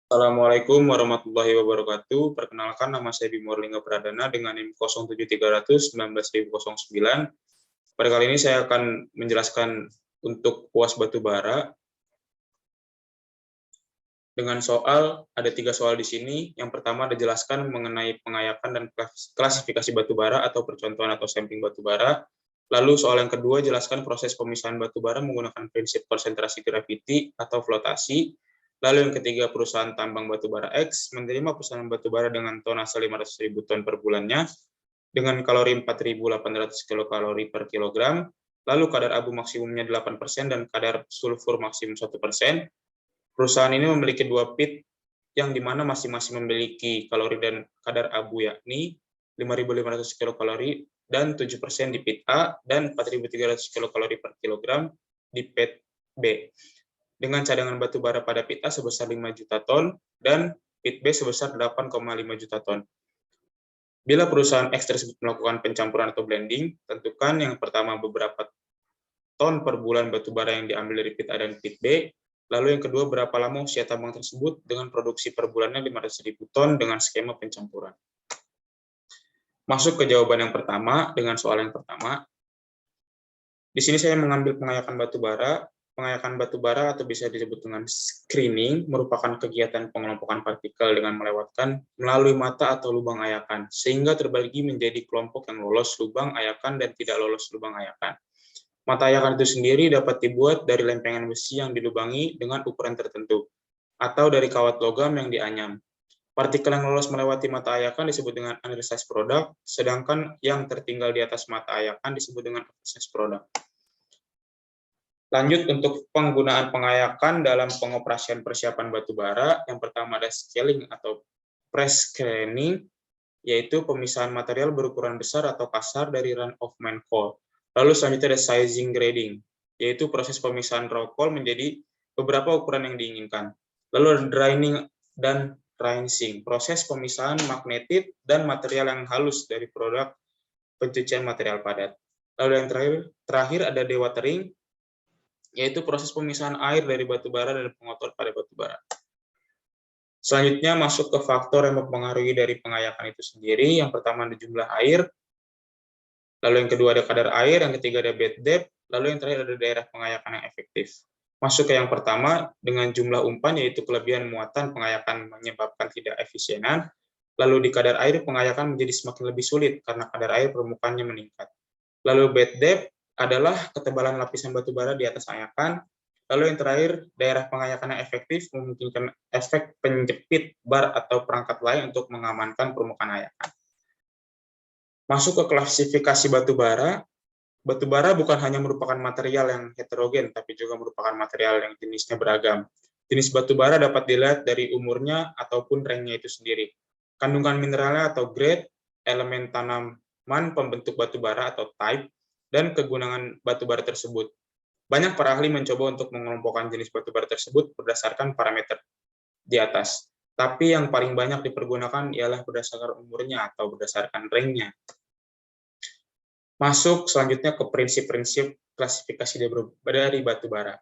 Assalamualaikum warahmatullahi wabarakatuh. Perkenalkan, nama saya Bimo Erlingga Pradana dengan NIM 07300 19009. Pada kali ini saya akan menjelaskan untuk kuas batu bara dengan ada 3 soal di sini. Yang pertama dijelaskan mengenai pengayakan dan klasifikasi batu bara atau percontohan atau sampling batu bara. Lalu soal yang kedua jelaskan proses pemisahan batu bara menggunakan prinsip konsentrasi graviti atau flotasi. Lalu yang ketiga, perusahaan tambang batu bara X menerima pesanan batu bara dengan tonase 500.000 ton per bulannya dengan kalori 4.800 kilokalori per kilogram. Lalu kadar abu maksimumnya 8% dan kadar sulfur maksimum 1%. Perusahaan ini memiliki 2 pit yang dimana masing-masing memiliki kalori dan kadar abu yakni 5.500 kilokalori dan 7% di pit A dan 4.300 kilokalori per kilogram di pit B. Dengan cadangan batu bara pada pit A sebesar 5 juta ton dan pit B sebesar 8,5 juta ton. Bila perusahaan X tersebut melakukan pencampuran atau blending, tentukan yang pertama beberapa ton per bulan batu bara yang diambil dari pit A dan pit B. Lalu yang kedua, berapa lama usia tambang tersebut dengan produksi per bulannya 500.000 ton dengan skema pencampuran. Masuk ke jawaban yang pertama dengan soal yang pertama. Di sini saya mengambil pengayakan batu bara. Pengayakan batu bara atau bisa disebut dengan screening merupakan kegiatan pengelompokan partikel dengan melewatkan melalui mata atau lubang ayakan, sehingga terbagi menjadi kelompok yang lolos lubang ayakan dan tidak lolos lubang ayakan. Mata ayakan itu sendiri dapat dibuat dari lempengan besi yang dilubangi dengan ukuran tertentu, atau dari kawat logam yang dianyam. Partikel yang lolos melewati mata ayakan disebut dengan undersized product, sedangkan yang tertinggal di atas mata ayakan disebut dengan oversized product. Lanjut untuk penggunaan pengayakan dalam pengoperasian persiapan batu bara. Yang pertama ada scaling atau pre-screening, yaitu pemisahan material berukuran besar atau kasar dari run-of-mine coal. Lalu selanjutnya ada sizing grading, yaitu proses pemisahan raw coal menjadi beberapa ukuran yang diinginkan. Lalu ada drying dan rinsing, proses pemisahan magnetit dan material yang halus dari produk pencucian material padat. Lalu yang terakhir ada dewatering, yaitu proses pemisahan air dari batu bara dan pengotor pada batu bara. Selanjutnya masuk ke faktor yang mempengaruhi dari pengayakan itu sendiri. Yang pertama ada jumlah air, lalu yang kedua ada kadar air, yang ketiga ada bed depth, lalu yang terakhir ada daerah pengayakan yang efektif. Masuk ke yang pertama dengan jumlah umpan, yaitu kelebihan muatan pengayakan menyebabkan tidak efisienan. Lalu di kadar air pengayakan menjadi semakin lebih sulit karena kadar air permukaannya meningkat. Lalu bed depth adalah ketebalan lapisan batu bara di atas ayakan. Lalu yang terakhir, daerah pengayakan yang efektif memungkinkan efek penjepit bar atau perangkat lain untuk mengamankan permukaan ayakan. Masuk ke klasifikasi batu bara. Batu bara bukan hanya merupakan material yang heterogen, tapi juga merupakan material yang jenisnya beragam. Jenis batu bara dapat dilihat dari umurnya ataupun ranknya itu sendiri. Kandungan mineralnya atau grade, elemen tanaman pembentuk batu bara atau type, dan kegunaan batu bara tersebut. Banyak para ahli mencoba untuk mengelompokkan jenis batu bara tersebut berdasarkan parameter di atas. Tapi yang paling banyak dipergunakan ialah berdasarkan umurnya atau berdasarkan ranknya. Masuk selanjutnya ke prinsip-prinsip klasifikasi dari batu bara.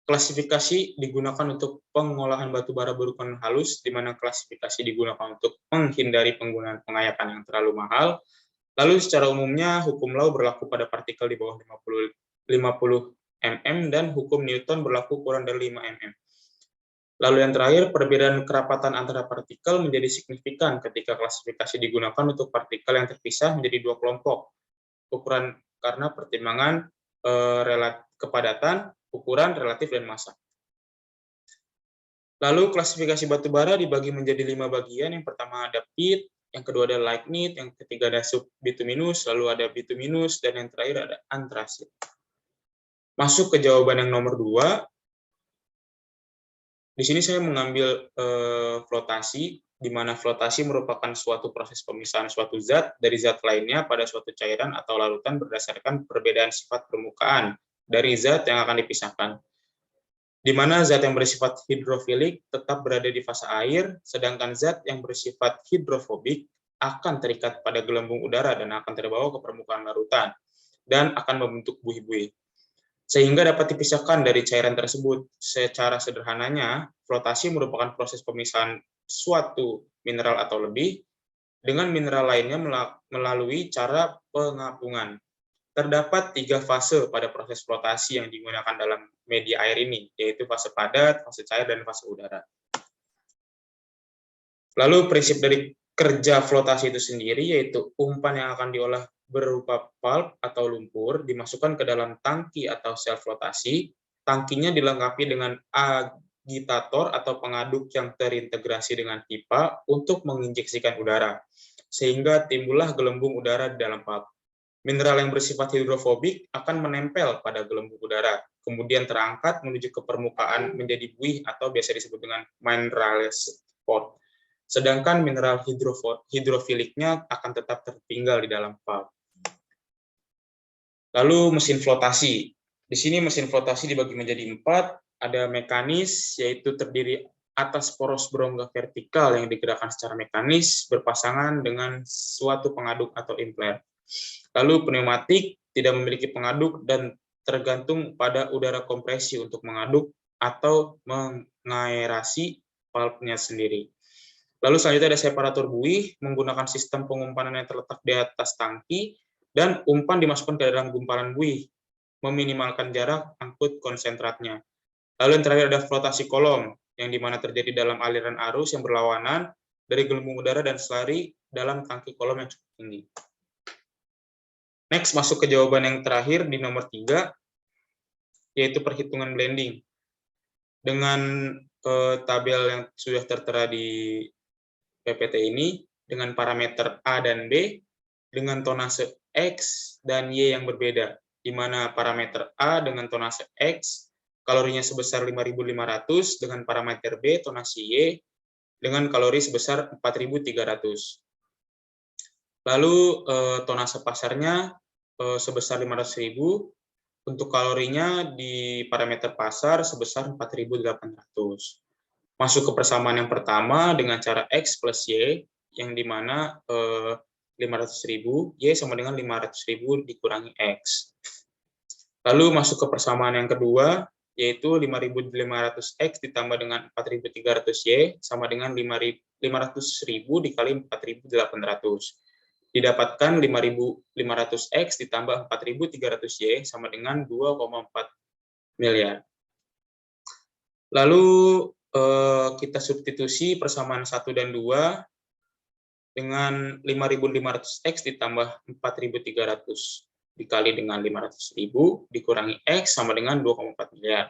Klasifikasi digunakan untuk pengolahan batu bara berukuran halus, di mana klasifikasi digunakan untuk menghindari penggunaan pengayakan yang terlalu mahal. Lalu secara umumnya hukum Law berlaku pada partikel di bawah 50 mm dan hukum Newton berlaku kurang dari 5 mm. Lalu yang terakhir, perbedaan kerapatan antara partikel menjadi signifikan ketika klasifikasi digunakan untuk partikel yang terpisah menjadi 2 kelompok. Ukuran karena pertimbangan kepadatan, ukuran, relatif, dan massa. Lalu klasifikasi batu bara dibagi menjadi 5 bagian. Yang pertama ada pit, yang kedua ada lignite, yang ketiga ada subbituminous, lalu ada bituminous, dan yang terakhir ada antrasit. Masuk ke jawaban yang nomor 2. Di sini saya mengambil flotasi, di mana flotasi merupakan suatu proses pemisahan suatu zat dari zat lainnya pada suatu cairan atau larutan berdasarkan perbedaan sifat permukaan dari zat yang akan dipisahkan. Di mana zat yang bersifat hidrofilik tetap berada di fase air, sedangkan zat yang bersifat hidrofobik akan terikat pada gelembung udara dan akan terbawa ke permukaan larutan dan akan membentuk buih-buih. sehingga dapat dipisahkan dari cairan tersebut. Secara sederhananya, flotasi merupakan proses pemisahan suatu mineral atau lebih dengan mineral lainnya melalui cara pengapungan. Terdapat 3 fase pada proses flotasi yang digunakan dalam media air ini, yaitu fase padat, fase cair, dan fase udara. Lalu prinsip dari kerja flotasi itu sendiri yaitu umpan yang akan diolah berupa pulp atau lumpur dimasukkan ke dalam tangki atau sel flotasi. Tangkinya dilengkapi dengan agitator atau pengaduk yang terintegrasi dengan pipa untuk menginjeksikan udara, sehingga timbullah gelembung udara di dalam pulp. Mineral yang bersifat hidrofobik akan menempel pada gelembung udara, kemudian terangkat menuju ke permukaan menjadi buih atau biasa disebut dengan mineral spot. Sedangkan mineral hidrofiliknya akan tetap tertinggal di dalam pulp. Lalu mesin flotasi. Di sini mesin flotasi dibagi menjadi 4, ada mekanis, yaitu terdiri atas poros berongga vertikal yang digerakkan secara mekanis berpasangan dengan suatu pengaduk atau impler. Lalu pneumatik tidak memiliki pengaduk dan tergantung pada udara kompresi untuk mengaduk atau mengaerasi pulpnya sendiri. Lalu selanjutnya ada separator buih menggunakan sistem pengumpanan yang terletak di atas tangki dan umpan dimasukkan ke dalam gumpalan buih, meminimalkan jarak angkut konsentratnya. Lalu yang terakhir ada flotasi kolom, yang dimana terjadi dalam aliran arus yang berlawanan dari gelembung udara dan selari dalam tangki kolom yang cukup tinggi. Next, masuk ke jawaban yang terakhir di nomor 3, yaitu perhitungan blending. Dengan tabel yang sudah tertera di PPT ini, dengan parameter A dan B, dengan tonase X dan Y yang berbeda, di mana parameter A dengan tonase X, kalorinya sebesar 5.500, dengan parameter B, tonase Y, dengan kalori sebesar 4.300. Lalu tonase pasarnya sebesar 500.000, untuk kalorinya di parameter pasar sebesar 4.800. Masuk ke persamaan yang pertama dengan cara X plus Y, yang dimana 500.000, Y sama dengan 500.000 dikurangi X. Lalu masuk ke persamaan yang kedua, yaitu 5.500X ditambah dengan 4.300Y sama dengan 500.000 dikali 4.800. Didapatkan 5.500X ditambah 4.300Y sama dengan 2,4 miliar. Lalu kita substitusi persamaan 1 dan 2 dengan 5.500X ditambah 4.300 dikali dengan 500.000 dikurangi X sama dengan 2,4 miliar.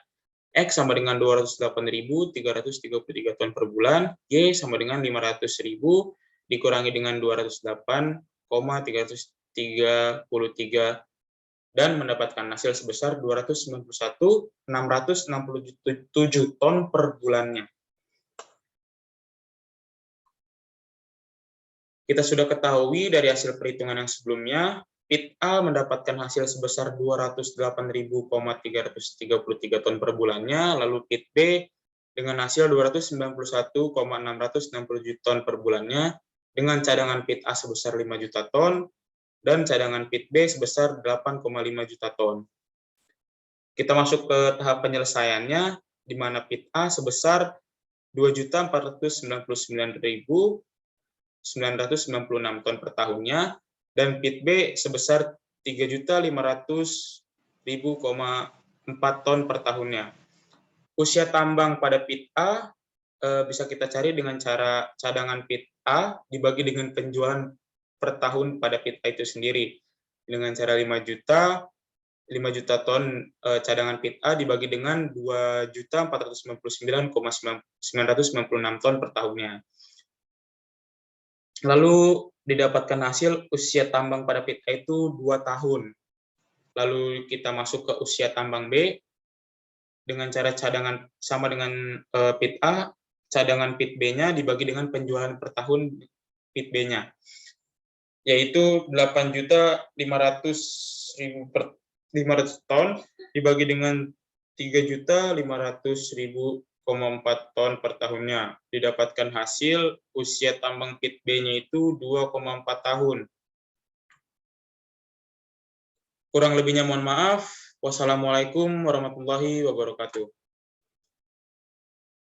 X sama dengan 208.333 ton per bulan, Y sama dengan 500.000 dikurangi dengan 208,333 dan mendapatkan hasil sebesar 291.667 ton per bulannya. Kita sudah ketahui dari hasil perhitungan yang sebelumnya, PIT A mendapatkan hasil sebesar 208.333 ton per bulannya, lalu PIT B dengan hasil 291.667 ton per bulannya, dengan cadangan PIT A sebesar 5 juta ton, dan cadangan PIT B sebesar 8,5 juta ton. Kita masuk ke tahap penyelesaiannya, di mana PIT A sebesar 2.499.996 ton per tahunnya, dan PIT B sebesar 3.500.000,4 ton per tahunnya. Usia tambang pada PIT A bisa kita cari dengan cara cadangan PIT A dibagi dengan penjualan per tahun pada PIT A itu sendiri. Dengan cara 5 juta ton cadangan PIT A dibagi dengan 2.499.996 ton per tahunnya. Lalu didapatkan hasil usia tambang pada PIT A itu 2 tahun. Lalu kita masuk ke usia tambang B dengan cara cadangan sama dengan PIT A, cadangan PIT B-nya dibagi dengan penjualan per tahun PIT B-nya, yaitu 8.500.000 per 500 ton dibagi dengan 3.500.000,4 ton per tahunnya. Didapatkan hasil usia tambang PIT B-nya itu 2,4 tahun. Kurang lebihnya mohon maaf. Wassalamualaikum warahmatullahi wabarakatuh.